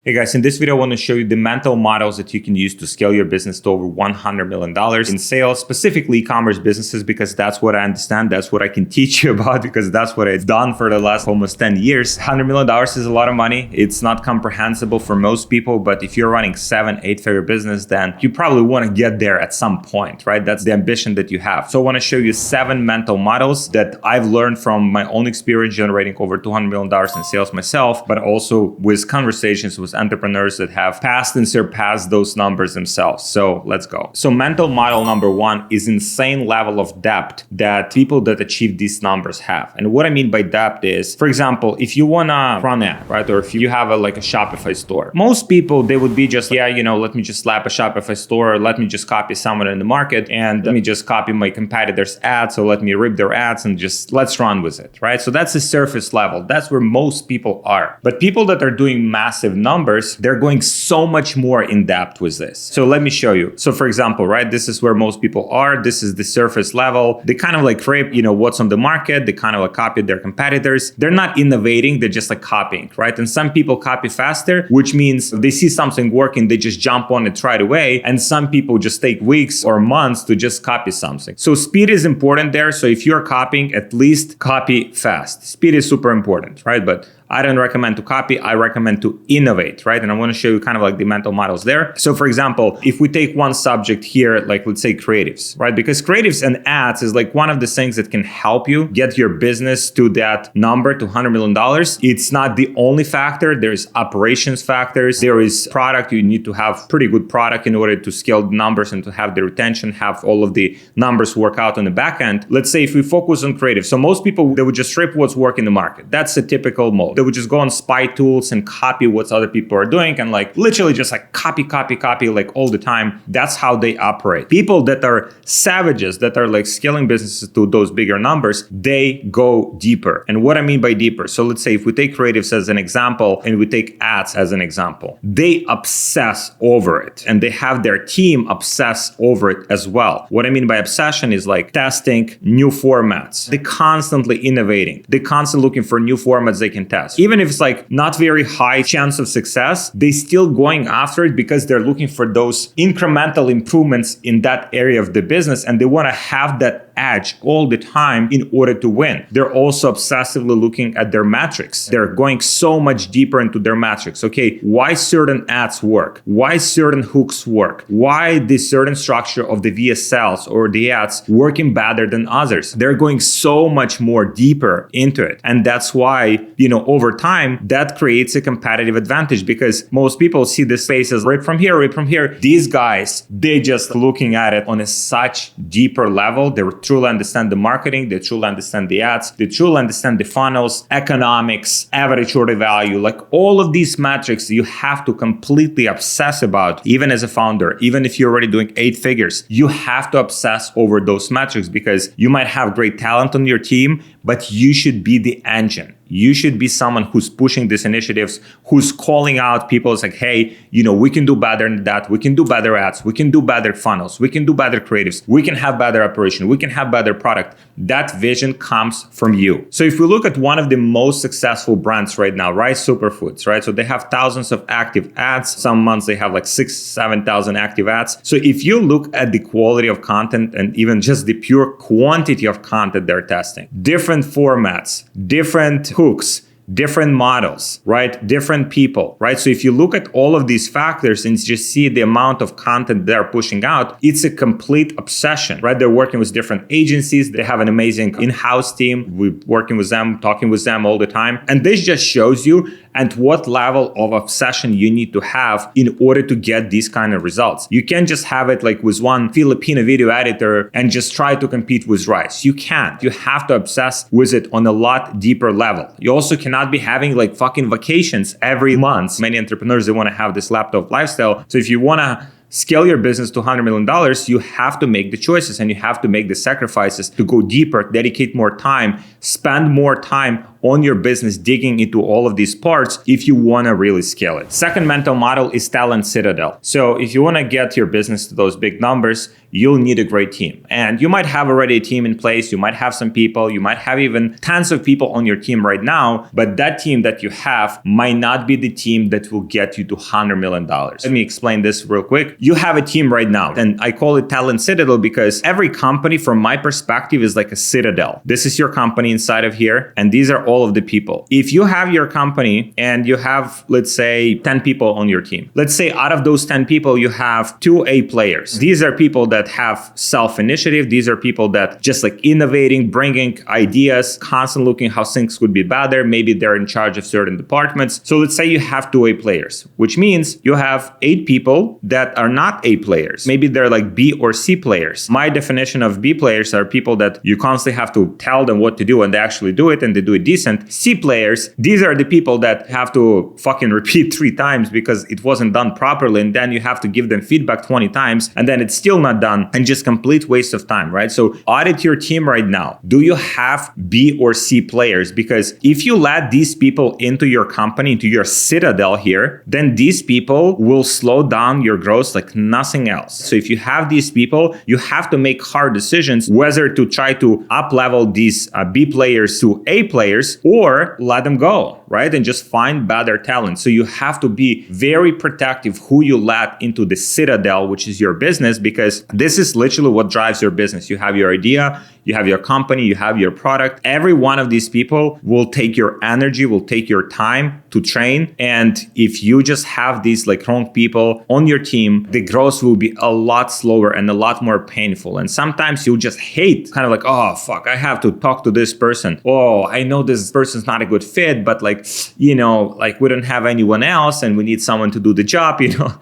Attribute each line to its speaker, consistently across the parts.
Speaker 1: Hey guys, in this video, I want to show you the mental models that you can use to scale your business to over $100 million in sales, specifically e-commerce businesses, because that's what I understand. That's what I can teach you about because that's what I've done for the last almost 10 years. $100 million is a lot of money. It's not comprehensible for most people, but if you're running 7-8-figure business, then you probably want to get there at some point, right? That's the ambition that you have. So I want to show you 7 mental models that I've learned from my own experience generating over $200 million in sales myself, but also with conversations with entrepreneurs that have passed and surpassed those numbers themselves. So let's go. So mental model number 1 is insane level of depth that people that achieve these numbers have. And what I mean by depth is, for example, if you want to run ad, right? Or if you have a Shopify store, most people, they would be just, let me just slap a Shopify store, or let me just copy someone in the market and let me just copy my competitors' ads. So let me rip their ads and just let's run with it, right? So that's the surface level. That's where most people are. But people that are doing massive numbers, they're going so much more in depth with this. So let me show you. So for example, right, this is where most people are. This is the surface level. They kind of rip, what's on the market. They kind of copy their competitors. They're not innovating. They're just copying, right? And some people copy faster, which means if they see something working, they just jump on it right away. And some people just take weeks or months to just copy something. So speed is important there. So if you're copying, at least copy fast. Speed is super important, right? But I don't recommend to copy. I recommend to innovate, right? And I want to show you kind of the mental models there. So for example, if we take one subject here, let's say creatives, right? Because creatives and ads is one of the things that can help you get your business to that number, to $100 million. It's not the only factor. There's operations factors. There is product. You need to have pretty good product in order to scale the numbers and to have the retention, have all of the numbers work out on the back end. Let's say if we focus on creative. So most people, they would just rip what's working in the market. That's a typical mode. They would just go on spy tools and copy what other people are doing and literally just copy all the time. That's how they operate. People that are savages, that are scaling businesses to those bigger numbers, they go deeper. And what I mean by deeper, so let's say if we take creatives as an example and we take ads as an example, they obsess over it and they have their team obsess over it as well. What I mean by obsession is testing new formats. They're constantly innovating. They're constantly looking for new formats they can test. Even if it's not very high chance of success, they still going after it because they're looking for those incremental improvements in that area of the business and they want to have that edge all the time in order to win. They're also obsessively looking at their metrics. They're going so much deeper into their metrics. Okay, why certain ads work? Why certain hooks work? Why the certain structure of the VSLs or the ads working better than others? They're going so much more deeper into it. And that's why, over time, that creates a competitive advantage because most people see this space as rip from here. These guys, they just looking at it on a such deeper level. They truly understand the marketing. They truly understand the ads. They truly understand the funnels, economics, average order value, all of these metrics you have to completely obsess about, even as a founder, even if you're already doing 8 figures, you have to obsess over those metrics because you might have great talent on your team, but you should be the engine. You should be someone who's pushing these initiatives, who's calling out people. It's hey, we can do better than that. We can do better ads. We can do better funnels. We can do better creatives. We can have better operation. We can have better product. That vision comes from you. So if we look at one of the most successful brands right now, Rice Superfoods, right? So they have thousands of active ads. Some months they have 6,000-7,000 active ads. So if you look at the quality of content and even just the pure quantity of content they're testing, different formats, different hooks, different models, right? Different people, right? So if you look at all of these factors and just see the amount of content they're pushing out, it's a complete obsession, right? They're working with different agencies. They have an amazing in-house team. We're working with them, talking with them all the time. And this just shows you at what level of obsession you need to have in order to get these kind of results. You can't just have it with one Filipino video editor and just try to compete with Rice. You can't. You have to obsess with it on a lot deeper level. You also cannot be having fucking vacations every month. Many entrepreneurs, they want to have this laptop lifestyle. So if you want to scale your business to $100 million, you have to make the choices and you have to make the sacrifices to go deeper, dedicate more time, spend more time on your business, digging into all of these parts if you want to really scale it. Second mental model is talent citadel. So if you want to get your business to those big numbers, you'll need a great team. And you might have already a team in place. You might have some people. You might have even tons of people on your team right now. But that team that you have might not be the team that will get you to $100 million. Let me explain this real quick. You have a team right now, and I call it talent citadel because every company, from my perspective, is like a citadel. This is your company inside of here, and these are all of the people. If you have your company and you have, let's say, 10 people on your team, let's say out of those 10 people, you have 2 A players. These are people that have self-initiative. These are people that just like innovating, bringing ideas, constantly looking how things could be better. Maybe they're in charge of certain departments. So let's say you have 2 A players, which means you have 8 people that are not A players. Maybe they're like B or C players. My definition of B players are people that you constantly have to tell them what to do and they actually do it and they do it decent. C players, these are the people that have to fucking repeat 3 times because it wasn't done properly, and then you have to give them feedback 20 times and then it's still not done, and just complete waste of time, right? So audit your team right now. Do you have B or C players? Because if you let these people into your company, into your citadel here, then these people will slow down your growth like nothing else. So if you have these people, you have to make hard decisions whether to try to up level these B players to A players or let them go, right? And just find better talent. So you have to be very protective who you let into the citadel, which is your business, because this is literally what drives your business. You have your idea, you have your company, you have your product. Every one of these people will take your energy, will take your time to train. And if you just have these like wrong people on your team, the growth will be a lot slower and a lot more painful. And sometimes you'll just hate, kind of like, oh, fuck, I have to talk to this person. Oh, I know this person's not a good fit, but like, you know, like we don't have anyone else and we need someone to do the job. You know,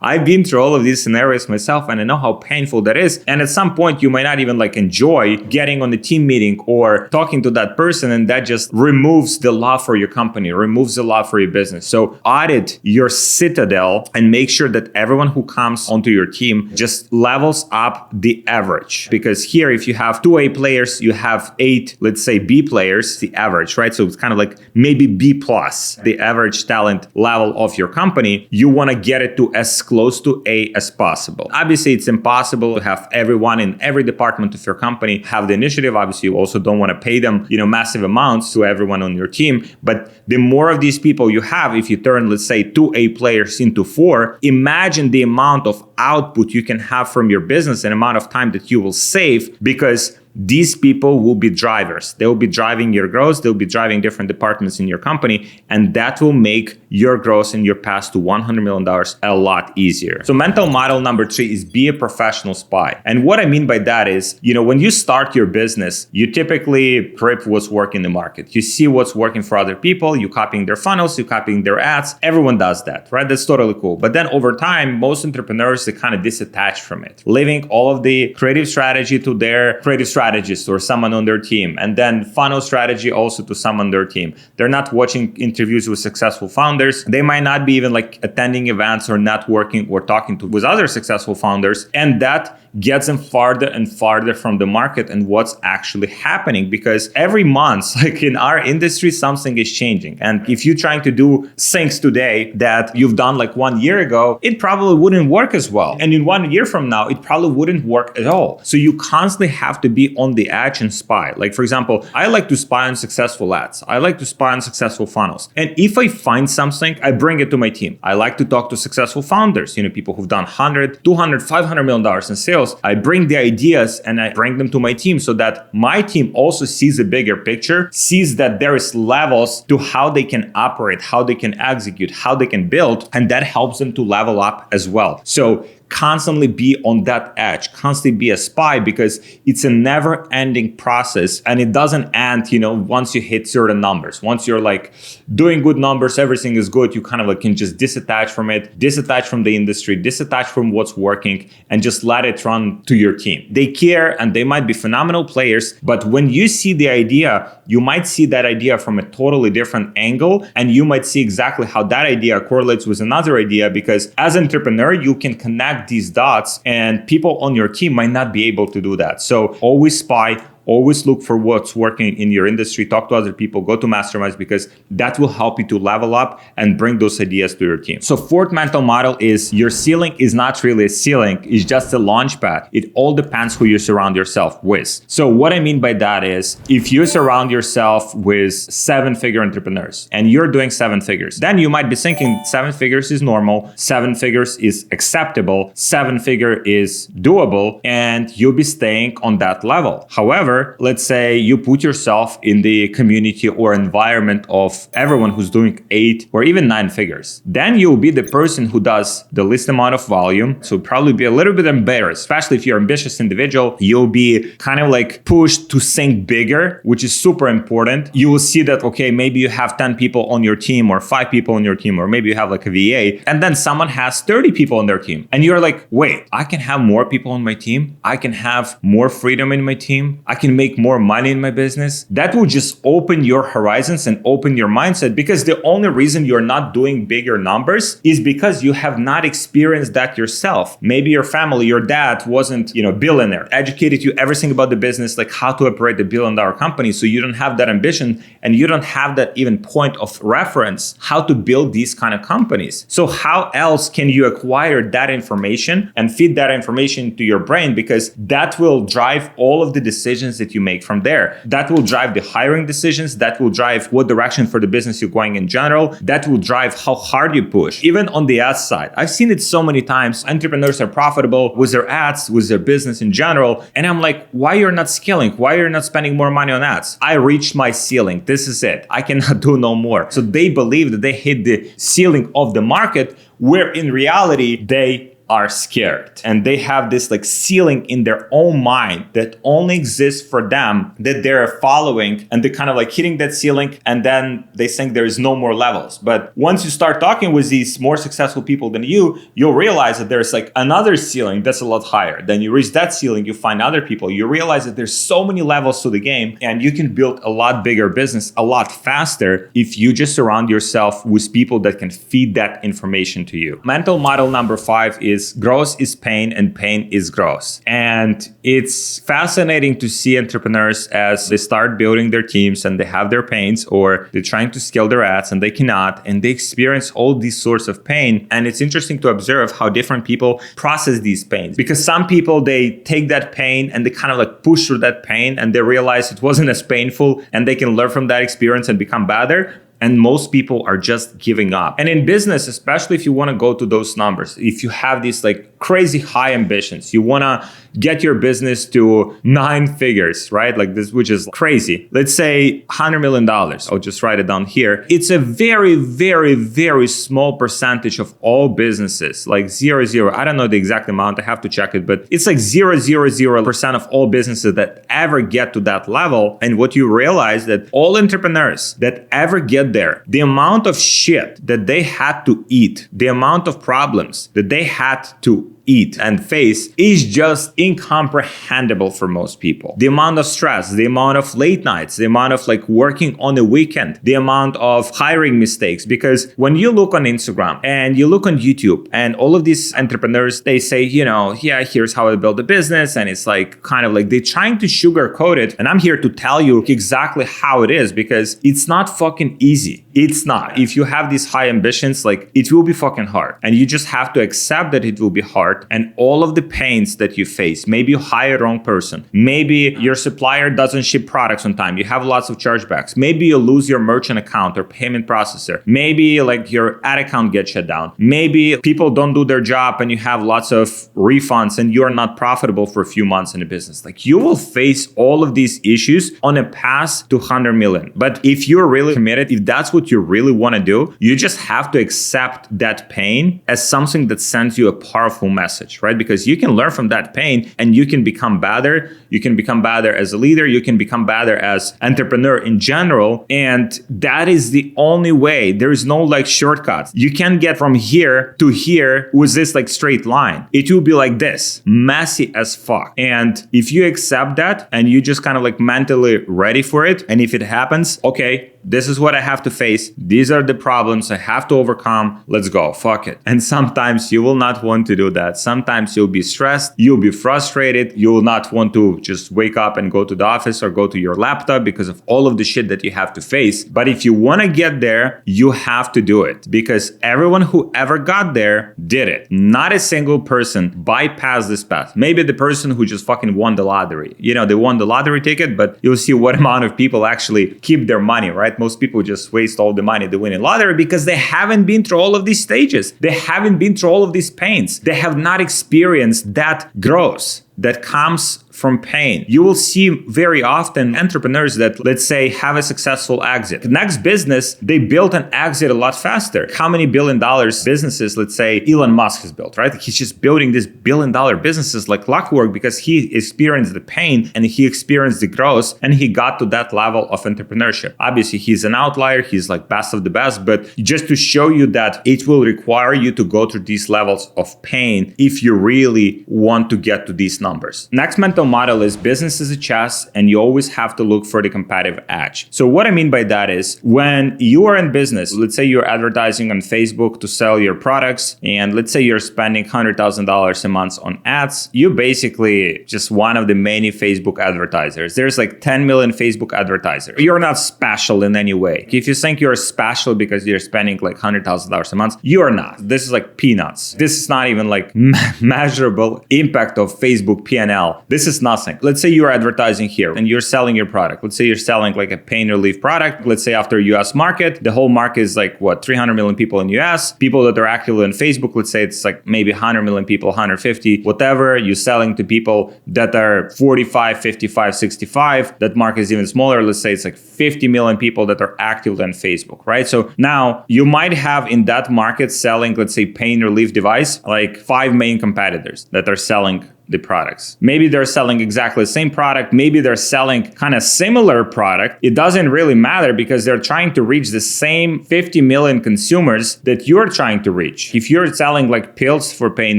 Speaker 1: I've been through all of these scenarios myself and I know how painful that is. And at some point you might not even like enjoy getting on the team meeting or talking to that person, and that just removes the love for your company, removes the love for your business. So audit your citadel and make sure that everyone who comes onto your team just levels up the average. Because here, if you have 2 A players, you have 8, let's say B players, the average, right? So it's kind of like maybe B plus, the average talent level of your company. You want to get it to as close to A as possible. Obviously, it's impossible to have everyone in every department of your company have the initiative. Obviously, you also don't want to pay them, massive amounts to everyone on your team. But the more of these people you have, if you turn, let's say, 2 A players into 4, imagine the amount of output you can have from your business and amount of time that you will save, because these people will be drivers. They will be driving your growth. They'll be driving different departments in your company. And that will make your growth and your path to $100 million a lot easier. So mental model number 3 is be a professional spy. And what I mean by that is, when you start your business, you typically grip what's working in the market. You see what's working for other people. You copying their funnels, you copying their ads. Everyone does that, right? That's totally cool. But then over time, most entrepreneurs, they kind of disattach from it, leaving all of the creative strategy to their creative strategist or someone on their team, and then funnel strategy also to someone on their team. They're not watching interviews with successful founders. They might not be even like attending events or networking or talking with other successful founders. And that gets them farther and farther from the market and what's actually happening, because every month, like in our industry, something is changing. And if you're trying to do things today that you've done like 1 year ago, it probably wouldn't work as well. And in 1 year from now, it probably wouldn't work at all. So you constantly have to be on the edge and spy. Like, for example, I like to spy on successful ads. I like to spy on successful funnels. And if I find something, I bring it to my team. I like to talk to successful founders, people who've done 100, 200, $500 million in sales. I bring the ideas and I bring them to my team so that my team also sees a bigger picture, sees that there is levels to how they can operate, how they can execute, how they can build, and that helps them to level up as well. So constantly be on that edge, constantly be a spy, because it's a never ending process and it doesn't end, once you hit certain numbers. Once you're like doing good numbers, everything is good, you kind of like can just disattach from it, disattach from the industry, disattach from what's working, and just let it run to your team. They care and they might be phenomenal players, but when you see the idea, you might see that idea from a totally different angle, and you might see exactly how that idea correlates with another idea, because as an entrepreneur, you can connect these dots and people on your team might not be able to do that. So always spy, Always look for what's working in your industry. Talk to other people, go to masterminds, because that will help you to level up and bring those ideas to your team. So fourth mental model is your ceiling is not really a ceiling, it's just a launch pad. It all depends who you surround yourself with. So what I mean by that is, if you surround yourself with 7-figure entrepreneurs and you're doing 7 figures, then you might be thinking 7 figures is normal, 7 figures is acceptable, 7-figure is doable, and you'll be staying on that level. However, let's say you put yourself in the community or environment of everyone who's doing 8 or even 9 figures. Then you'll be the person who does the least amount of volume. So probably be a little bit embarrassed, especially if you're an ambitious individual. You'll be kind of like pushed to think bigger, which is super important. You will see that, okay, maybe you have 10 people on your team or 5 people on your team, or maybe you have like a VA, and then someone has 30 people on their team. And you're like, wait, I can have more people on my team. I can have more freedom in my team. I can make more money in my business. That will just open your horizons and open your mindset, because the only reason you're not doing bigger numbers is because you have not experienced that yourself. Maybe your family, your dad wasn't, billionaire, educated you everything about the business, like how to operate the billion-dollar company. So you don't have that ambition and you don't have that even point of reference how to build these kind of companies. So how else can you acquire that information and feed that information to your brain? Because that will drive all of the decisions that you make from there. That will drive the hiring decisions. That will drive what direction for the business you're going in general. That will drive how hard you push. Even on the ads side, I've seen it so many times. Entrepreneurs are profitable with their ads, with their business in general. And I'm like, why you're not scaling? Why you're not spending more money on ads? I reached my ceiling. This is it. I cannot do no more. So they believe that they hit the ceiling of the market, where in reality, they are scared. And they have this like ceiling in their own mind that only exists for them, that they're following, and they're kind of like hitting that ceiling, and then they think there is no more levels. But once you start talking with these more successful people than you, you'll realize that there's like another ceiling that's a lot higher. Then you reach that ceiling, you find other people, you realize that there's so many levels to the game, and you can build a lot bigger business a lot faster if you just surround yourself with people that can feed that information to you. Mental model number 5 is growth is pain and pain is growth. And it's fascinating to see entrepreneurs as they start building their teams and they have their pains, or they're trying to scale their ads and they cannot, and they experience all these sorts of pain. And it's interesting to observe how different people process these pains, because some people, they take that pain and they kind of like push through that pain and they realize it wasn't as painful and they can learn from that experience and become better. And most people are just giving up. And in business, especially if you want to go to those numbers, if you have these like crazy high ambitions, you want to get your business to 9 figures, right? Like this, which is crazy. Let's say $100 million. I'll just write it down here. It's a very, very, very small percentage of all businesses, like 0.0. I don't know the exact amount. I have to check it, but it's like 0.00% of all businesses that ever get to that level. And what you realize that all entrepreneurs that ever get there, the amount of shit that they had to eat, the amount of problems that they had to eat and face is just incomprehensible for most people. The amount of stress, the amount of late nights, the amount of like working on the weekend, the amount of hiring mistakes. Because when you look on Instagram and you look on YouTube and all of these entrepreneurs, they say, yeah, here's how I build a business. And it's like kind of like they're trying to sugarcoat it. And I'm here to tell you exactly how it is, because it's not fucking easy. It's not. If you have these high ambitions, like it will be fucking hard. And you just have to accept that it will be hard. And all of the pains that you face, maybe you hire the wrong person. Maybe your supplier doesn't ship products on time. You have lots of chargebacks. Maybe you lose your merchant account or payment processor. Maybe like your ad account gets shut down. Maybe people don't do their job and you have lots of refunds and you're not profitable for a few months in the business. Like you will face all of these issues on a path to 100 million. But if you're really committed, if that's what you really want to do, you just have to accept that pain as something that sends you a powerful message, right? Because you can learn from that pain and you can become better. You can become better as a leader. You can become better as entrepreneur in general. And that is the only way. There is no like shortcuts. You can't get from here to here with this like straight line. It will be like this, messy as fuck. And if you accept that and you just kind of like mentally ready for it, and if it happens, okay, this is what I have to face. These are the problems I have to overcome. Let's go. Fuck it. And sometimes you will not want to do that. Sometimes you'll be stressed. You'll be frustrated. You will not want to just wake up and go to the office or go to your laptop because of all of the shit that you have to face. But if you want to get there, you have to do it, because everyone who ever got there did it. Not a single person bypassed this path. Maybe the person who just fucking won the lottery. They won the lottery ticket, but you'll see what amount of people actually keep their money, right? Most people just waste all the money they win in lottery because they haven't been through all of these stages. They haven't been through all of these pains. They have not experienced that growth that comes from pain. You will see very often entrepreneurs that, let's say, have a successful exit. The next business, they built an exit a lot faster. How many $1 billion businesses, let's say, Elon Musk has built, right? He's just building these $1 billion businesses like clockwork because he experienced the pain and he experienced the growth and he got to that level of entrepreneurship. Obviously, he's an outlier. He's like best of the best, but just to show you that it will require you to go through these levels of pain if you really want to get to these numbers. Next mental model is business is a chess and you always have to look for the competitive edge. So what I mean by that is when you are in business, let's say you're advertising on Facebook to sell your products, and let's say you're spending $100,000 a month on ads, you basically just one of the many Facebook advertisers. There's like 10 million Facebook advertisers. You're not special in any way. If you think you're special because you're spending like $100,000 a month, you are not. This is like peanuts. This is not even like measurable impact of Facebook P&L. This is nothing. Let's say you're advertising here and you're selling your product. Let's say you're selling like a pain relief product. Let's say after US market, the whole market is like 300 million people in US. People that are active on Facebook, let's say it's like maybe 100 million people, 150, whatever. You're selling to people that are 45, 55, 65. That market is even smaller. Let's say it's like 50 million people that are active on Facebook, right? So now you might have in that market selling, let's say pain relief device, like 5 main competitors that are selling the products. Maybe they're selling exactly the same product. Maybe they're selling kind of similar product. It doesn't really matter because they're trying to reach the same 50 million consumers that you're trying to reach. If you're selling like pills for pain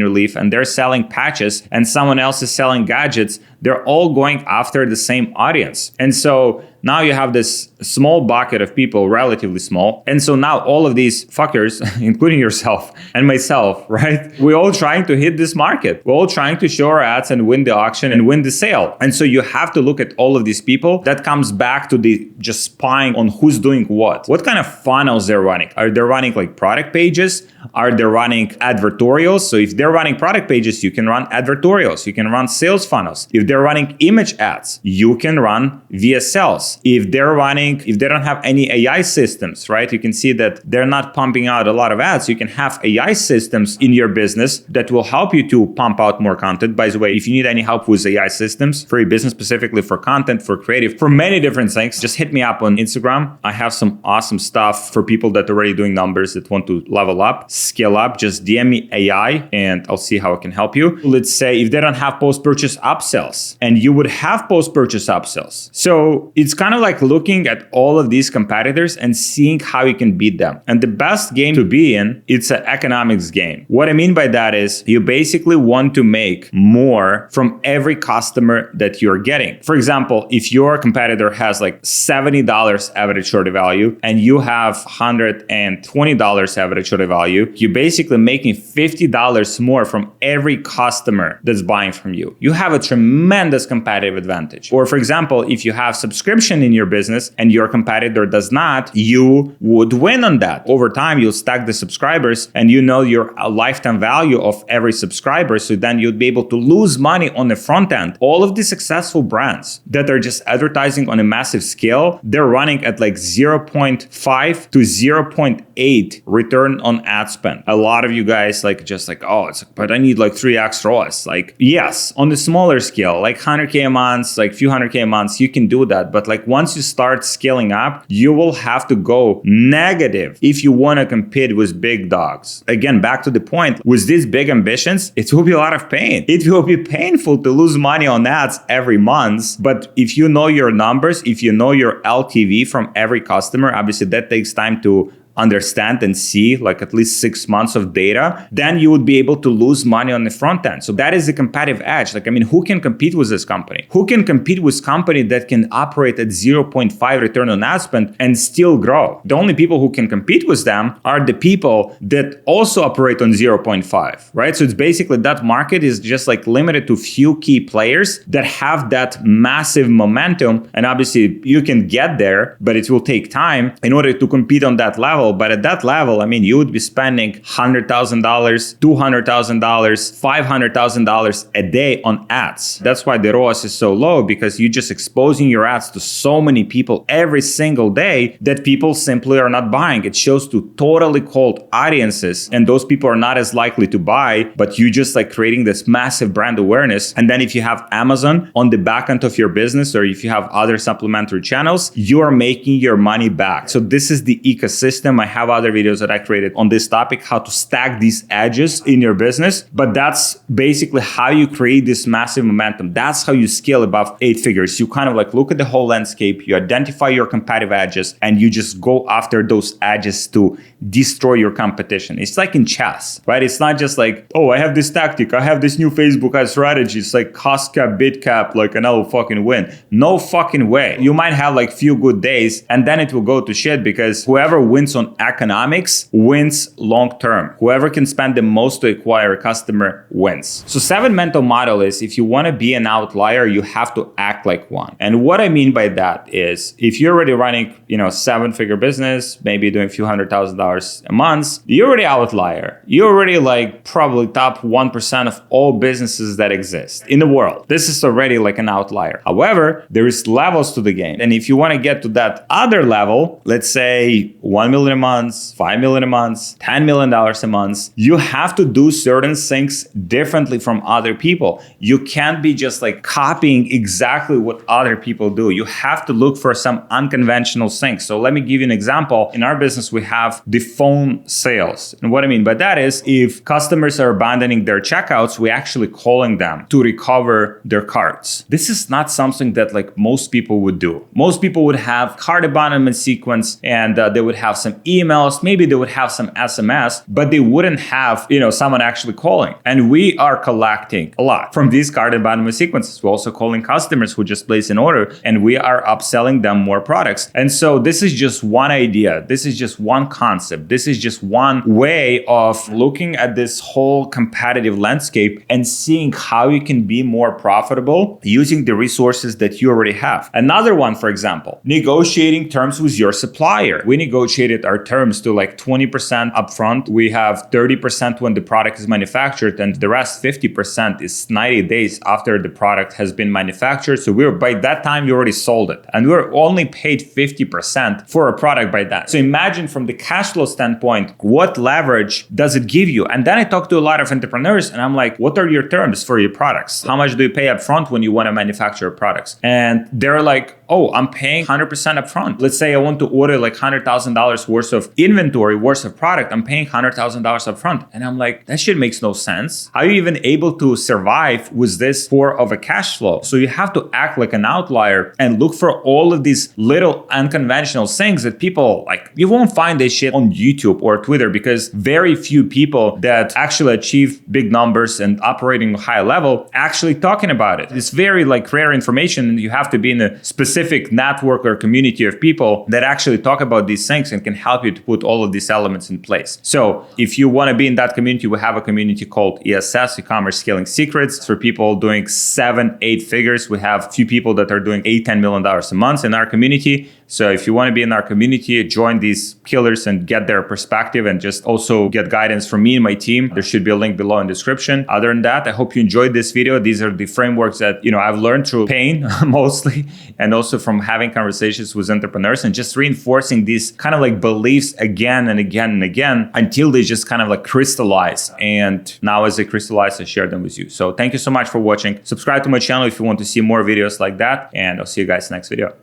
Speaker 1: relief and they're selling patches and someone else is selling gadgets, they're all going after the same audience. And so now you have this small bucket of people, relatively small. And so now all of these fuckers, including yourself and myself, right? We're all trying to hit this market. We're all trying to show our ads and win the auction and win the sale. And so you have to look at all of these people. That comes back to the just spying on who's doing what. What kind of funnels they're running? Are they running like product pages? Are they running advertorials? So if they're running product pages, you can run advertorials. You can run sales funnels. If they're running image ads, you can run VSLs. If they don't have any AI systems, right? You can see that they're not pumping out a lot of ads. You can have AI systems in your business that will help you to pump out more content. By the way, if you need any help with AI systems for your business, specifically for content, for creative, for many different things, just hit me up on Instagram. I have some awesome stuff for people that are already doing numbers that want to level up, scale up. Just DM me AI and I'll see how I can help you. Let's say if they don't have post-purchase upsells and you would have post-purchase upsells. So it's kind of like looking at all of these competitors and seeing how you can beat them. And the best game to be in, it's an economics game. What I mean by that is you basically want to make more from every customer that you're getting. For example, if your competitor has like $70 average order value and you have $120 average order value, you're basically making $50 more from every customer that's buying from you. You have a tremendous competitive advantage. Or for example, if you have subscription in your business and your competitor does not, you would win on that. Over time, you'll stack the subscribers and you know your lifetime value of every subscriber. So then you'd be able to lose money on the front end. All of the successful brands that are just advertising on a massive scale, they're running at like 0.5 to 0.8 return on ad spend. A lot of you guys but I need like 3x ROAS. Like, yes, on the smaller scale, like 100K a month, like few 100K a month, you can do that. But like once you start scaling up, you will have to go negative if you want to compete with big dogs. Again, back to the point, with these big ambitions, it will be a lot of pain. It will be painful to lose money on ads every month. But if you know your numbers, if you know your LTV from every customer, obviously that takes time to understand and see like at least 6 months of data, then you would be able to lose money on the front end. So that is the competitive edge. Like, I mean, who can compete with this company? Who can compete with company that can operate at 0.5 return on ad spend and still grow? The only people who can compete with them are the people that also operate on 0.5, right? So it's basically that market is just like limited to few key players that have that massive momentum. And obviously you can get there, but it will take time in order to compete on that level. But at that level, I mean, you would be spending $100,000, $200,000, $500,000 a day on ads. That's why the ROAS is so low, because you're just exposing your ads to so many people every single day that people simply are not buying. It shows to totally cold audiences, and those people are not as likely to buy, but you just like creating this massive brand awareness. And then if you have Amazon on the back end of your business, or if you have other supplementary channels, you are making your money back. So this is the ecosystem. I have other videos that I created on this topic, how to stack these edges in your business. But that's basically how you create this massive momentum. That's how you scale above 8 figures. You kind of like look at the whole landscape, you identify your competitive edges, and you just go after those edges to destroy your competition. It's like in chess, right? It's not just like, oh, I have this tactic, I have this new Facebook ad strategy. It's like cost cap, bid cap, like, and I will fucking win. No fucking way. You might have like few good days and then it will go to shit, because whoever wins on economics wins long term. Whoever can spend the most to acquire a customer wins. So 7 mental model is, if you want to be an outlier, you have to act like one. And what I mean by that is, if you're already running, 7-figure business, maybe doing a few $100,000 a month, you're already outlier. You're already like probably top 1% of all businesses that exist in the world. This is already like an outlier. However, there is levels to the game. And if you want to get to that other level, let's say 1 million a month, 5 million a month, $10 million a month, you have to do certain things differently from other people. You can't be just like copying exactly what other people do. You have to look for some unconventional things. So let me give you an example. In our business, we have the phone sales. And what I mean by that is, if customers are abandoning their checkouts, we're actually calling them to recover their cards. This is not something that like most people would do. Most people would have card abandonment sequence, and they would have some emails, maybe they would have some SMS, but they wouldn't have, someone actually calling. And we are collecting a lot from these card abandonment sequences. We're also calling customers who just place an order, and we are upselling them more products. And so this is just one idea. This is just one concept. This is just one way of looking at this whole competitive landscape and seeing how you can be more profitable using the resources that you already have. Another one, for example, negotiating terms with your supplier. We negotiated our terms to like 20% upfront. We have 30% when the product is manufactured, and the rest 50% is 90 days after the product has been manufactured. So by that time, you already sold it, and we're only paid 50% for a product by that. So imagine from the cash flow standpoint, what leverage does it give you? And then I talk to a lot of entrepreneurs and I'm like, what are your terms for your products? How much do you pay upfront when you want to manufacture products? And they're like, oh, I'm paying 100% upfront. Let's say I want to order like $100,000 worth of inventory, worth of product. I'm paying $100,000 upfront. And I'm like, that shit makes no sense. How are you even able to survive with this poor of a cash flow? So you have to act like an outlier and look for all of these little unconventional things that people like. You won't find this shit on YouTube or Twitter, because very few people that actually achieve big numbers and operating high level actually talking about it. It's very like rare information, and you have to be in a specific network or community of people that actually talk about these things and can help you to put all of these elements in place. So if you want to be in that community, we have a community called ESS, E-commerce Scaling Secrets, for people doing 7-8 figures. We have a few people that are doing $8-10 million a month in our community. So if you want to be in our community, join these killers and get their perspective, and just also get guidance from me and my team. There should be a link below in the description. Other than that, I hope you enjoyed this video. These are the frameworks that, I've learned through pain mostly, and also from having conversations with entrepreneurs, and just reinforcing these kind of like beliefs again and again and again until they just kind of like crystallize. And now as they crystallize, I share them with you. So thank you so much for watching. Subscribe to my channel if you want to see more videos like that, and I'll see you guys next video.